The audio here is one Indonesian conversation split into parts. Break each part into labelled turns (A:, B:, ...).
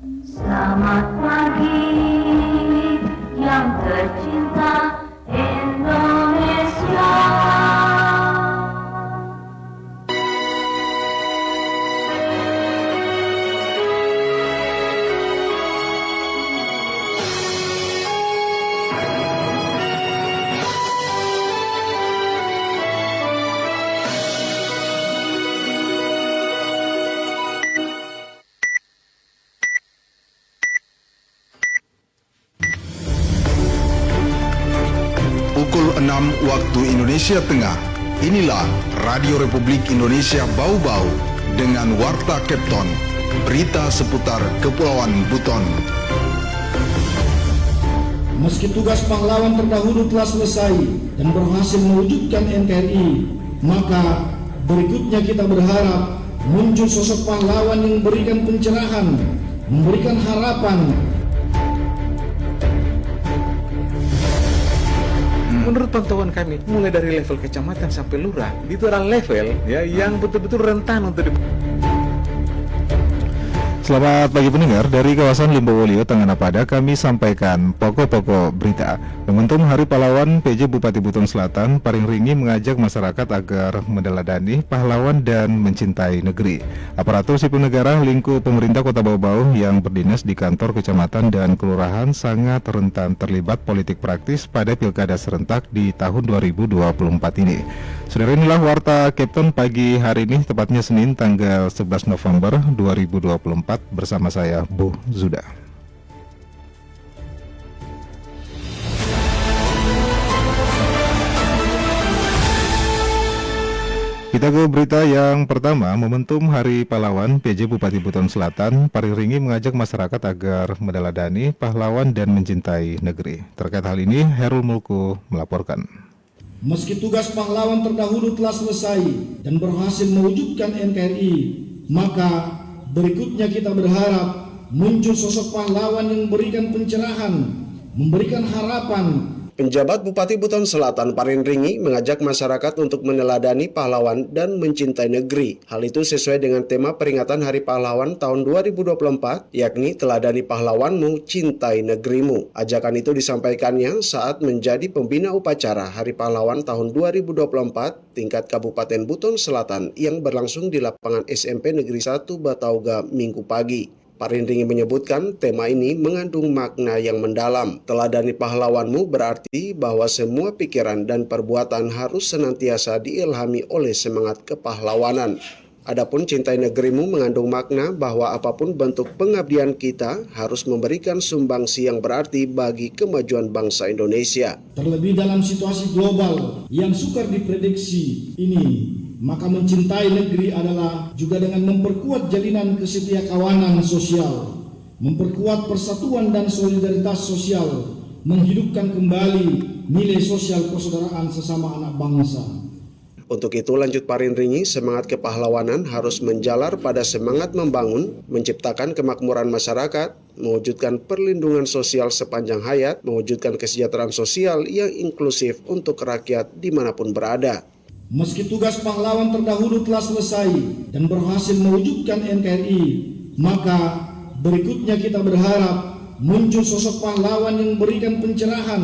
A: Selamat pagi yang tercinta Indonesia.
B: Pukul 6 waktu Indonesia Tengah. Inilah Radio Republik Indonesia Bau-Bau dengan Warta Kepton. Berita seputar Kepulauan Buton.
C: Meski tugas pahlawan terdahulu telah selesai dan berhasil mewujudkan NKRI, maka berikutnya kita berharap muncul sosok pahlawan yang memberikan pencerahan, memberikan harapan.
D: Menurut pantauan kami, mulai dari level kecamatan sampai lurah, itu adalah level ya yang betul-betul rentan untuk
E: Selamat pagi pendengar, dari kawasan Limbowolio, Tanganapada, kami sampaikan pokok-pokok berita. Momentum Hari Pahlawan, PJ Bupati Buton Selatan, Paring Ringi mengajak masyarakat agar meneladani pahlawan dan mencintai negeri. Aparatur sipil negara lingkup pemerintah Kota Bau-Bau yang berdinas di kantor kecamatan dan kelurahan sangat rentan terlibat politik praktis pada pilkada serentak di tahun 2024 ini. Saudara, inilah Warta Kepton pagi hari ini, tepatnya Senin tanggal 11 November 2024 bersama saya, Bu Zuda. Kita ke berita yang pertama. Momentum Hari Pahlawan, PJ Bupati Buton Selatan, Paring Ringi mengajak masyarakat agar meneladani pahlawan dan mencintai negeri. Terkait hal ini, Herul Mulku melaporkan.
C: Meski tugas pahlawan terdahulu telah selesai dan berhasil mewujudkan NKRI, maka berikutnya kita berharap muncul sosok pahlawan yang memberikan pencerahan, memberikan harapan.
F: Penjabat Bupati Buton Selatan Paring Ringi mengajak masyarakat untuk meneladani pahlawan dan mencintai negeri. Hal itu sesuai dengan tema peringatan Hari Pahlawan tahun 2024, yakni teladani pahlawanmu, cintai negerimu. Ajakan itu disampaikannya saat menjadi pembina upacara Hari Pahlawan tahun 2024 tingkat Kabupaten Buton Selatan yang berlangsung di lapangan SMP Negeri 1 Batauga Minggu pagi. Paring Ringi menyebutkan tema ini mengandung makna yang mendalam. Teladani pahlawanmu berarti bahwa semua pikiran dan perbuatan harus senantiasa diilhami oleh semangat kepahlawanan. Adapun cintai negerimu mengandung makna bahwa apapun bentuk pengabdian kita harus memberikan sumbangsi yang berarti bagi kemajuan bangsa Indonesia.
C: Terlebih dalam situasi global yang sukar diprediksi ini, maka mencintai negeri adalah juga dengan memperkuat jalinan kesetiakawanan sosial, memperkuat persatuan dan solidaritas sosial, menghidupkan kembali nilai sosial persaudaraan sesama anak bangsa.
F: Untuk itu, lanjut Paring Ringi, semangat kepahlawanan harus menjalar pada semangat membangun, menciptakan kemakmuran masyarakat, mewujudkan perlindungan sosial sepanjang hayat, mewujudkan kesejahteraan sosial yang inklusif untuk rakyat dimanapun berada.
C: Meski tugas pahlawan terdahulu telah selesai dan berhasil mewujudkan NKRI, maka berikutnya kita berharap muncul sosok pahlawan yang memberikan pencerahan,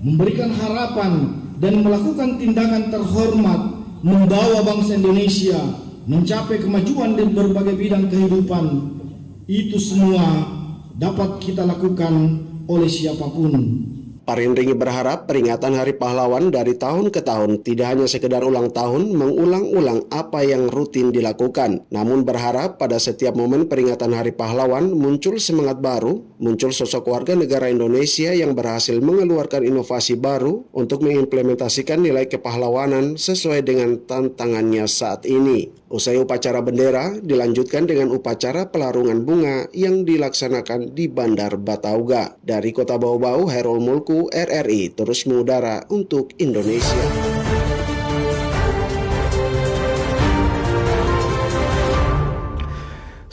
C: memberikan harapan, dan melakukan tindakan terhormat membawa bangsa Indonesia mencapai kemajuan di berbagai bidang kehidupan. Itu semua dapat kita lakukan oleh siapapun.
F: Paring Ringi berharap peringatan Hari Pahlawan dari tahun ke tahun tidak hanya sekedar ulang tahun mengulang-ulang apa yang rutin dilakukan, namun berharap pada setiap momen peringatan Hari Pahlawan muncul semangat baru, muncul sosok warga negara Indonesia yang berhasil mengeluarkan inovasi baru untuk mengimplementasikan nilai kepahlawanan sesuai dengan tantangannya saat ini. Usai upacara bendera, dilanjutkan dengan upacara pelarungan bunga yang dilaksanakan di Bandar Batauga. Dari Kota Bau-Bau, Herul Mulku, RRI, terus mengudara untuk Indonesia.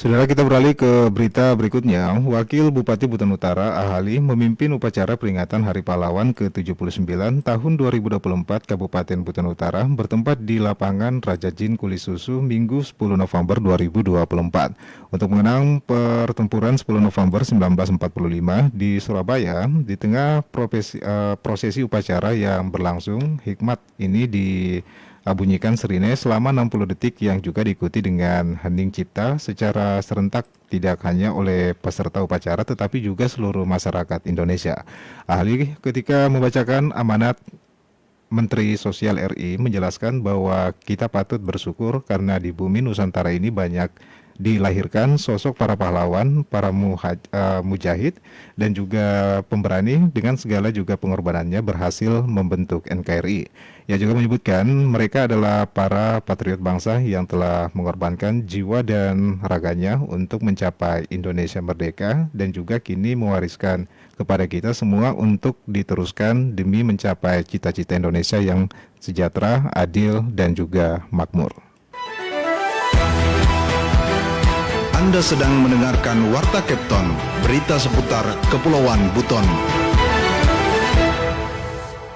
E: Saudara, kita beralih ke berita berikutnya. Wakil Bupati Buton Utara, Ahali, memimpin upacara peringatan Hari Pahlawan ke-79 tahun 2024 Kabupaten Buton Utara bertempat di lapangan Raja Jin Kulisusu Minggu 10 November 2024 untuk mengenang pertempuran 10 November 1945 di Surabaya. Di tengah prosesi upacara yang berlangsung, hikmat ini bunyikan sirine selama 60 detik yang juga diikuti dengan hening cipta secara serentak tidak hanya oleh peserta upacara tetapi juga seluruh masyarakat Indonesia. Ahli ketika membacakan amanat Menteri Sosial RI menjelaskan bahwa kita patut bersyukur karena di bumi Nusantara ini banyak dilahirkan sosok para pahlawan, para mujahid dan juga pemberani dengan segala juga pengorbanannya berhasil membentuk NKRI. Ia juga menyebutkan mereka adalah para patriot bangsa yang telah mengorbankan jiwa dan raganya untuk mencapai Indonesia merdeka dan juga kini mewariskan kepada kita semua untuk diteruskan demi mencapai cita-cita Indonesia yang sejahtera, adil dan juga makmur.
B: Anda sedang mendengarkan Warta Kepton, berita seputar Kepulauan Buton.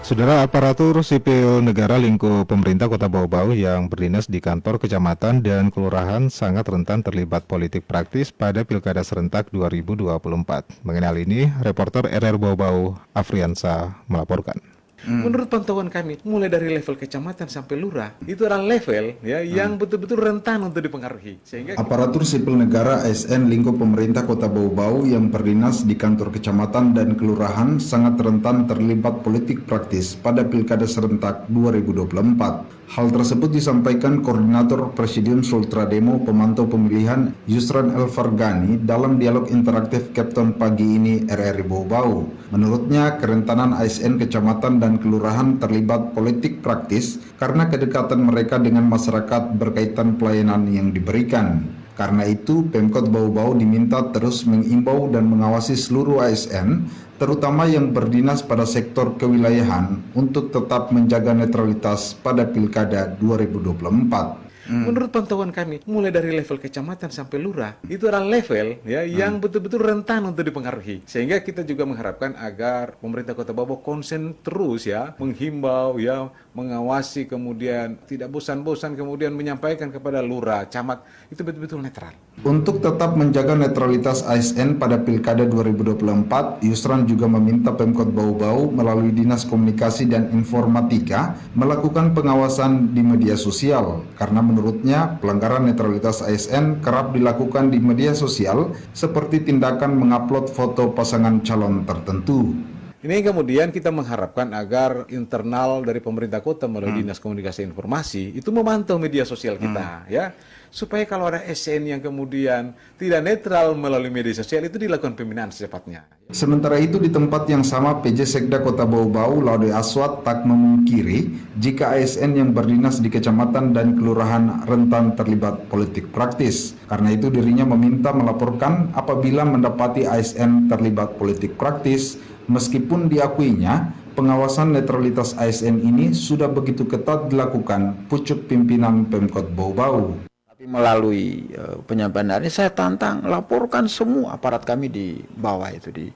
E: Saudara, aparatur sipil negara lingkup pemerintah Kota Bau-Bau yang berdinas di kantor kecamatan dan kelurahan sangat rentan terlibat politik praktis pada Pilkada Serentak 2024. Mengenai hal ini, reporter RR Bau-Bau Afriansa melaporkan.
D: Menurut pantauan kami, mulai dari level kecamatan sampai lurah, itu adalah level ya yang betul-betul rentan untuk dipengaruhi. Sehingga
B: Aparatur sipil negara ASN lingkup pemerintah Kota Bau-Bau yang berdinas di kantor kecamatan dan kelurahan sangat rentan terlibat politik praktis pada Pilkada Serentak 2024. Hal tersebut disampaikan Koordinator Presidium Sultra Demo Pemantau Pemilihan Yusran El-Fargani dalam dialog interaktif Kepton pagi ini RRI Bau-Bau. Menurutnya, kerentanan ASN kecamatan dan kelurahan terlibat politik praktis karena kedekatan mereka dengan masyarakat berkaitan pelayanan yang diberikan. Karena itu, Pemkot Bau-Bau diminta terus mengimbau dan mengawasi seluruh ASN, terutama yang berdinas pada sektor kewilayahan, untuk tetap menjaga netralitas pada Pilkada 2024.
D: menurut pantauan kami, mulai dari level kecamatan sampai lurah, itu adalah level ya yang betul-betul rentan untuk dipengaruhi. Sehingga kita juga mengharapkan agar pemerintah Kota Bau-Bau konsen terus ya, menghimbau ya, mengawasi, kemudian tidak bosan-bosan kemudian menyampaikan kepada lurah, camat, itu betul-betul netral.
B: Untuk tetap menjaga netralitas ASN pada Pilkada 2024, Yusran juga meminta Pemkot Bau-Bau melalui Dinas Komunikasi dan Informatika melakukan pengawasan di media sosial, karena menurutnya pelanggaran netralitas ASN kerap dilakukan di media sosial seperti tindakan mengupload foto pasangan calon tertentu.
D: Ini kemudian kita mengharapkan agar internal dari pemerintah kota melalui Dinas Komunikasi dan Informasi itu memantau media sosial kita ya, supaya kalau ada ASN yang kemudian tidak netral melalui media sosial itu dilakukan pembinaan secepatnya.
B: Sementara itu di tempat yang sama PJ Sekda Kota Bau-Bau Laude Aswad tak memungkiri jika ASN yang berdinas di kecamatan dan kelurahan rentan terlibat politik praktis. Karena itu dirinya meminta melaporkan apabila mendapati ASN terlibat politik praktis. Meskipun diakuinya, pengawasan netralitas ASN ini sudah begitu ketat dilakukan pucuk pimpinan Pemkot Bau-Bau.
G: Tapi melalui penyampaian ini saya tantang laporkan semua aparat kami di bawah itu di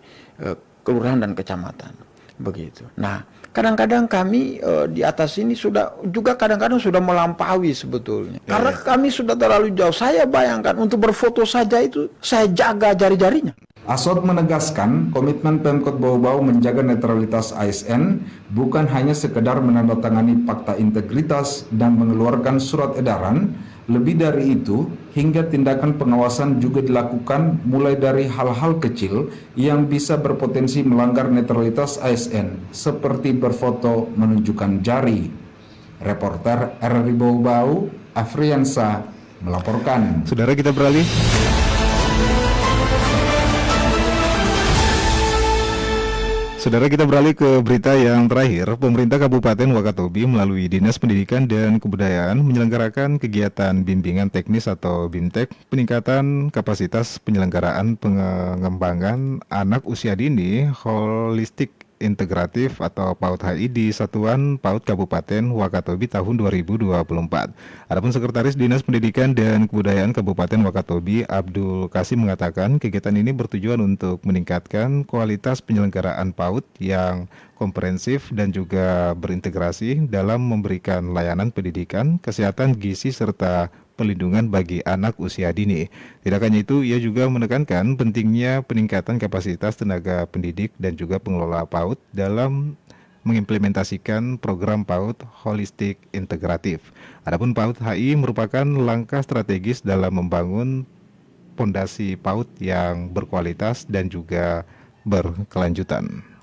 G: kelurahan dan kecamatan. Begitu. Nah, kadang-kadang kami di atas ini sudah juga kadang-kadang sudah melampaui sebetulnya. Karena kami sudah terlalu jauh. Saya bayangkan untuk berfoto saja itu saya jaga jari-jarinya.
B: Aswad menegaskan komitmen Pemkot Bau-Bau menjaga netralitas ASN bukan hanya sekedar menandatangani fakta integritas dan mengeluarkan surat edaran. Lebih dari itu, hingga tindakan pengawasan juga dilakukan mulai dari hal-hal kecil yang bisa berpotensi melanggar netralitas ASN, seperti berfoto menunjukkan jari. Reporter RRI Bau-Bau, Afriansa, melaporkan.
E: Saudara, kita beralih. Saudara, kita beralih ke berita yang terakhir. Pemerintah Kabupaten Wakatobi melalui Dinas Pendidikan dan Kebudayaan menyelenggarakan kegiatan bimbingan teknis atau BIMTEK, peningkatan kapasitas penyelenggaraan pengembangan anak usia dini holistic Integratif atau PAUD HI di Satuan PAUD Kabupaten Wakatobi tahun 2024. Adapun Sekretaris Dinas Pendidikan dan Kebudayaan Kabupaten Wakatobi, Abdul Kasim, mengatakan kegiatan ini bertujuan untuk meningkatkan kualitas penyelenggaraan PAUD yang komprehensif dan juga berintegrasi dalam memberikan layanan pendidikan, kesehatan gizi, serta pelindungan bagi anak usia dini. Tidak hanya itu, ia juga menekankan pentingnya peningkatan kapasitas tenaga pendidik dan juga pengelola PAUD dalam mengimplementasikan program PAUD holistik integratif. Adapun PAUD HI merupakan langkah strategis dalam membangun fondasi PAUD yang berkualitas dan juga berkelanjutan.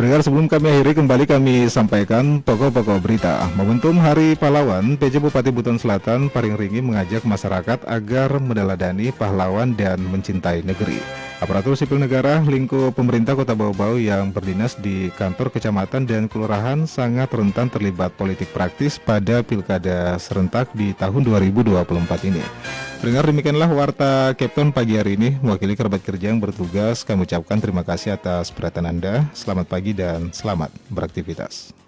E: Pendengar, sebelum kami akhiri, kembali kami sampaikan pokok-pokok berita. Momentum Hari Pahlawan, PJ Bupati Buton Selatan Paring Ringi mengajak masyarakat agar meneladani pahlawan dan mencintai negeri. Aparatur sipil negara lingkup pemerintah Kota Bau-Bau yang berdinas di kantor kecamatan dan kelurahan sangat rentan terlibat politik praktis pada pilkada serentak di tahun 2024 ini. Pendengar, demikianlah warta Captain pagi hari ini. Mewakili kerabat kerja yang bertugas, kami ucapkan terima kasih atas perhatian Anda. Selamat pagi dan selamat beraktivitas.